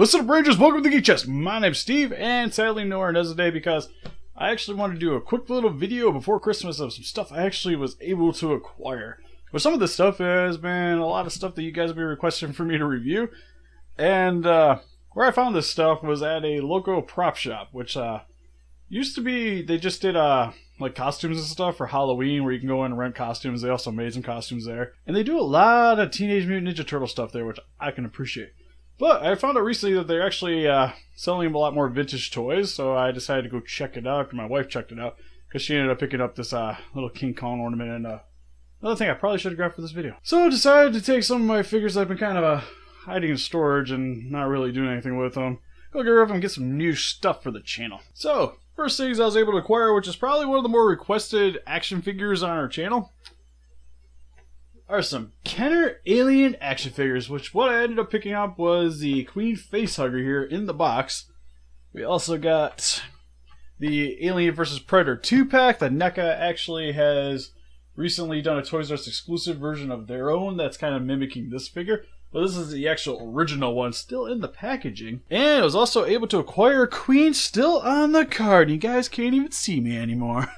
What's up, Rangers? Welcome to the Geek Chest. My name's Steve, and sadly nowhere knows the day because I actually wanted to do a quick little video before Christmas of some stuff I actually was able to acquire. But some of this stuff has been a lot of stuff that you guys have been requesting for me to review. And where I found this stuff was at a local prop shop, which used to be, they just did like costumes and stuff for Halloween where you can go in and rent costumes. They also made some costumes there. And they do a lot of Teenage Mutant Ninja Turtle stuff there, which I can appreciate. But I found out recently that they're actually selling a lot more vintage toys, so I decided to go check it out after my wife checked it out, because she ended up picking up this little King Kong ornament and another thing I probably should have grabbed for this video. So I decided to take some of my figures I've been kind of hiding in storage and not really doing anything with them, go get rid of them and get some new stuff for the channel. So, first things I was able to acquire, which is probably one of the more requested action figures on our channel, are some Kenner Alien action figures, which what I ended up picking up was the Queen Facehugger here in the box. We also got the Alien vs. Predator 2-pack. The NECA actually has recently done a Toys R Us exclusive version of their own that's kind of mimicking this figure. But this is the actual original one, still in the packaging. And I was also able to acquire Queen still on the card. You guys can't even see me anymore.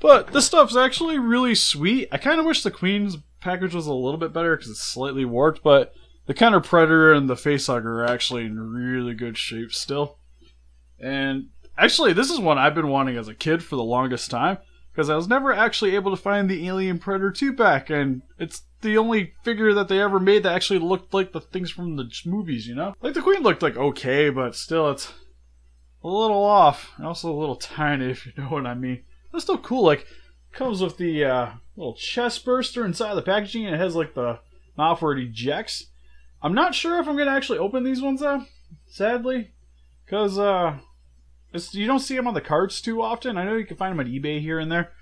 But this stuff's actually really sweet. I kind of wish the Queen's package was a little bit better because it's slightly warped, but the Kenner Predator and the Facehugger are actually in really good shape still. And actually, this is one I've been wanting as a kid for the longest time, because I was never actually able to find the Alien Predator 2-pack, and it's the only figure that they ever made that actually looked like the things from the movies, you know? Like, the Queen looked like okay, but still, it's a little off. And also a little tiny, if you know what I mean. That's still cool. Like, comes with the little chest burster inside the packaging, and it has like the mouth where it ejects. I'm not sure if I'm gonna actually open these ones up, sadly, because you don't see them on the carts too often. I know you can find them on eBay here and there,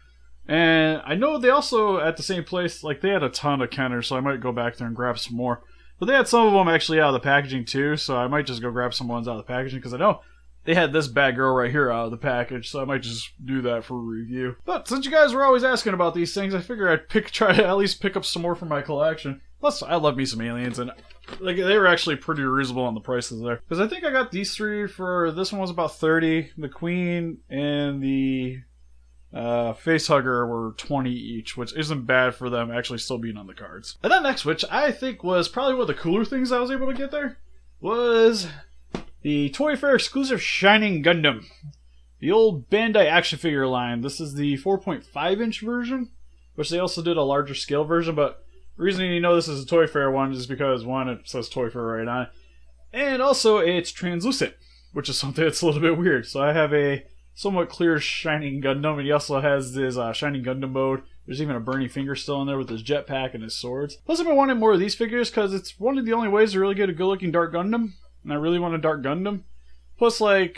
and I know they also at the same place, like they had a ton of Kenners, so I might go back there and grab some more. But they had some of them actually out of the packaging too, so I might just go grab some ones out of the packaging, because I know they had this bad girl right here out of the package, so I might just do that for a review. But since you guys were always asking about these things, I figure I'd try to at least pick up some more for my collection. Plus, I love me some aliens, and like they were actually pretty reasonable on the prices there. Because I think I got these three for, this one was about 30, the Queen and the Facehugger were 20 each, which isn't bad for them actually still being on the cards. And then next, which I think was probably one of the cooler things I was able to get there, was the Toyfare exclusive Shining Gundam. The old Bandai action figure line. This is the 4.5-inch version, which they also did a larger scale version, but the reason you know this is a Toyfare one is because, one, it says Toyfare right on it, and also it's translucent, which is something that's a little bit weird. So I have a somewhat clear Shining Gundam, and he also has this Shining Gundam mode. There's even a Burning Finger still in there with his jetpack and his swords. Plus, I've been wanting more of these figures because it's one of the only ways to really get a good-looking Dark Gundam. And I really want a Dark Gundam. Plus, like,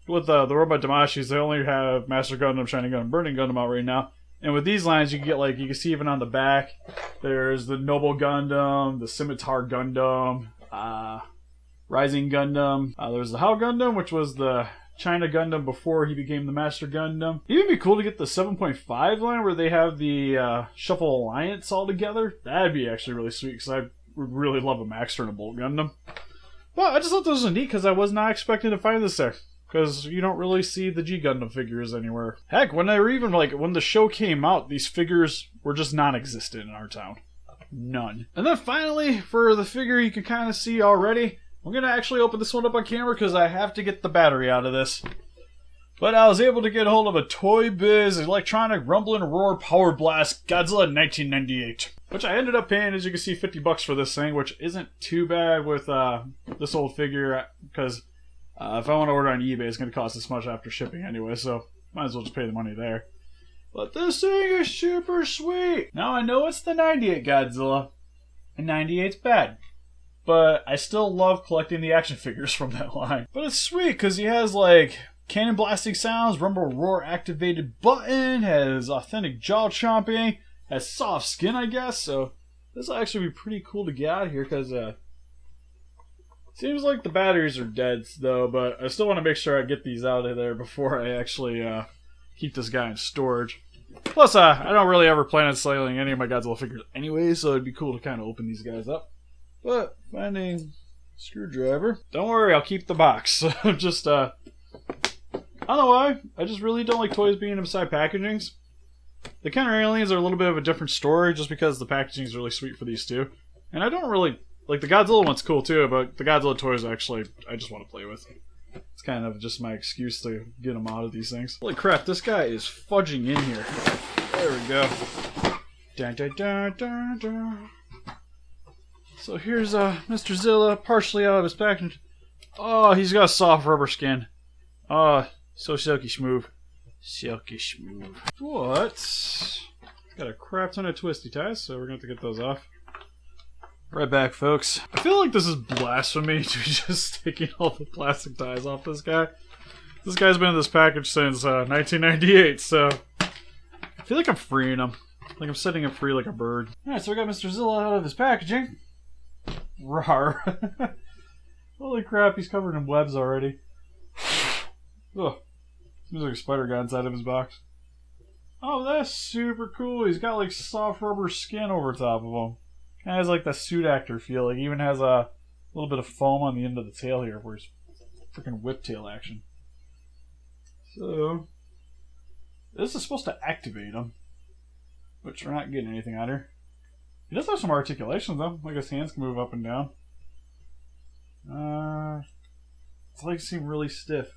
with the Robot Damashis, they only have Master Gundam, Shining Gundam, Burning Gundam out right now. And with these lines, you can get, like, you can see even on the back, there's the Noble Gundam, the Scimitar Gundam, Rising Gundam. There's the Hao Gundam, which was the China Gundam before he became the Master Gundam. It'd even be cool to get the 7.5 line where they have the Shuffle Alliance all together. That'd be actually really sweet, because I would really love a Maxter and a Bolt Gundam. Well, I just thought this was neat because I was not expecting to find this there. Because you don't really see the G Gundam figures anywhere. Heck, when they were even, like, when the show came out, these figures were just non-existent in our town. None. And then finally, for the figure you can kind of see already, I'm going to actually open this one up on camera because I have to get the battery out of this. But I was able to get a hold of a ToyBiz Electronic Rumble and Roar Power Blast Godzilla 1998. Which I ended up paying, as you can see, $50 for this thing, which isn't too bad with this old figure, because if I want to order on eBay, it's going to cost this much after shipping anyway, so might as well just pay the money there. But this thing is super sweet! Now I know it's the 98 Godzilla, and 98's bad, but I still love collecting the action figures from that line. But it's sweet, because he has, like, cannon blasting sounds, Rumble Roar activated button, has authentic jaw chomping, has soft skin, I guess, so this will actually be pretty cool to get out of here, because seems like the batteries are dead, though, but I still want to make sure I get these out of there before I actually keep this guy in storage. Plus, I don't really ever plan on selling any of my Godzilla figures anyway, so it'd be cool to kind of open these guys up. But finding screwdriver. Don't worry, I'll keep the box. Just, I don't know why. I just really don't like toys being inside packagings. The counter aliens are a little bit of a different story just because the packaging is really sweet for these two. And I don't really, like the Godzilla one's cool too, but the Godzilla toys actually, I just want to play with. It's kind of just my excuse to get them out of these things. Holy crap, this guy is fudging in here. There we go. Dun, dun, dun, dun, dun. So here's Mr. Zilla, partially out of his package. Oh, he's got a soft rubber skin. Oh, so silky smooth. Silky smooth. What? Got a crap ton of twisty ties, so we're going to have to get those off. Right back, folks. I feel like this is blasphemy to be just taking all the plastic ties off this guy. This guy's been in this package since 1998, so I feel like I'm freeing him. Like I'm setting him free like a bird. Alright, so we got Mr. Zilla out of his packaging. Rawr. Holy crap, he's covered in webs already. Ugh. Seems like a spider got inside of his box. Oh, that's super cool. He's got like soft rubber skin over top of him. Kind of has like the suit actor feel. Like he even has a little bit of foam on the end of the tail here where he's freaking whiptail action. So, this is supposed to activate him. Which we're not getting anything out here. He does have some articulations though. Like his hands can move up and down. His legs seem really stiff.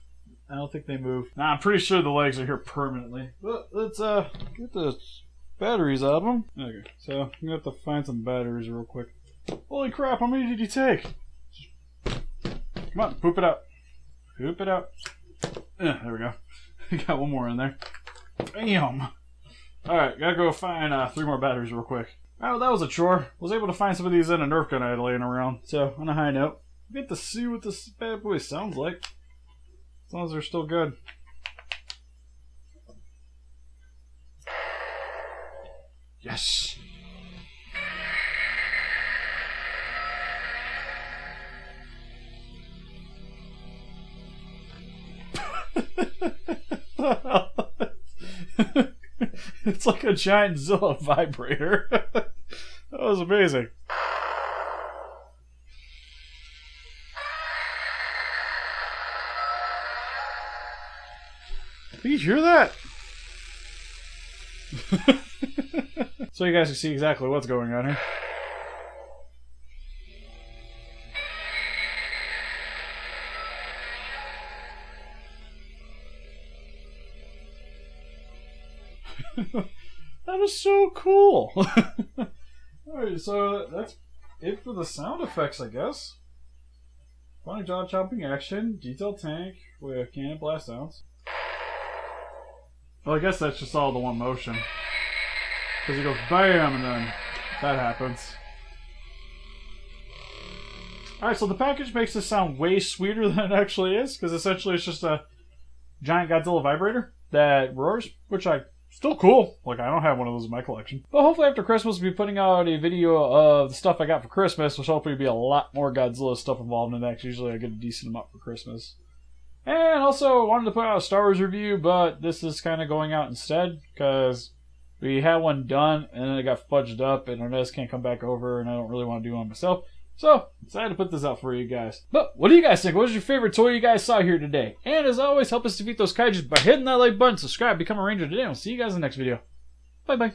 I don't think they move. Nah, I'm pretty sure the legs are here permanently. But let's get the batteries out of them. Okay, so I'm gonna have to find some batteries real quick. Holy crap, how many did you take? Come on, poop it out. Poop it out. There we go. We got one more in there. Bam! Alright, gotta go find 3 more batteries real quick. Oh, that was a chore. Was able to find some of these in a Nerf gun I had laying around. So, on a high note, we get to see what this bad boy sounds like. As long as they're still good. Yes! It's like a giant Zilla vibrator. That was amazing. Can you hear that? So you guys can see exactly what's going on here. That is so cool. Alright, so that's it for the sound effects, I guess. Funny jaw chopping action, detailed tank with cannon blast sounds. Well, I guess that's just all the one motion. Because he goes BAM and then that happens. Alright, so the package makes this sound way sweeter than it actually is. Because essentially it's just a giant Godzilla vibrator that roars, which still cool. Like, I don't have one of those in my collection. But hopefully after Christmas we'll be putting out a video of the stuff I got for Christmas, which hopefully will be a lot more Godzilla stuff involved in that, 'cause usually I get a decent amount for Christmas. And also, I wanted to put out a Star Wars review, but this is kind of going out instead, because we had one done, and then it got fudged up, and Ernest can't come back over, and I don't really want to do one myself. So, decided to put this out for you guys. But, what do you guys think? What was your favorite toy you guys saw here today? And as always, help us defeat those kaijus by hitting that like button, subscribe, become a ranger today, and we'll see you guys in the next video. Bye-bye.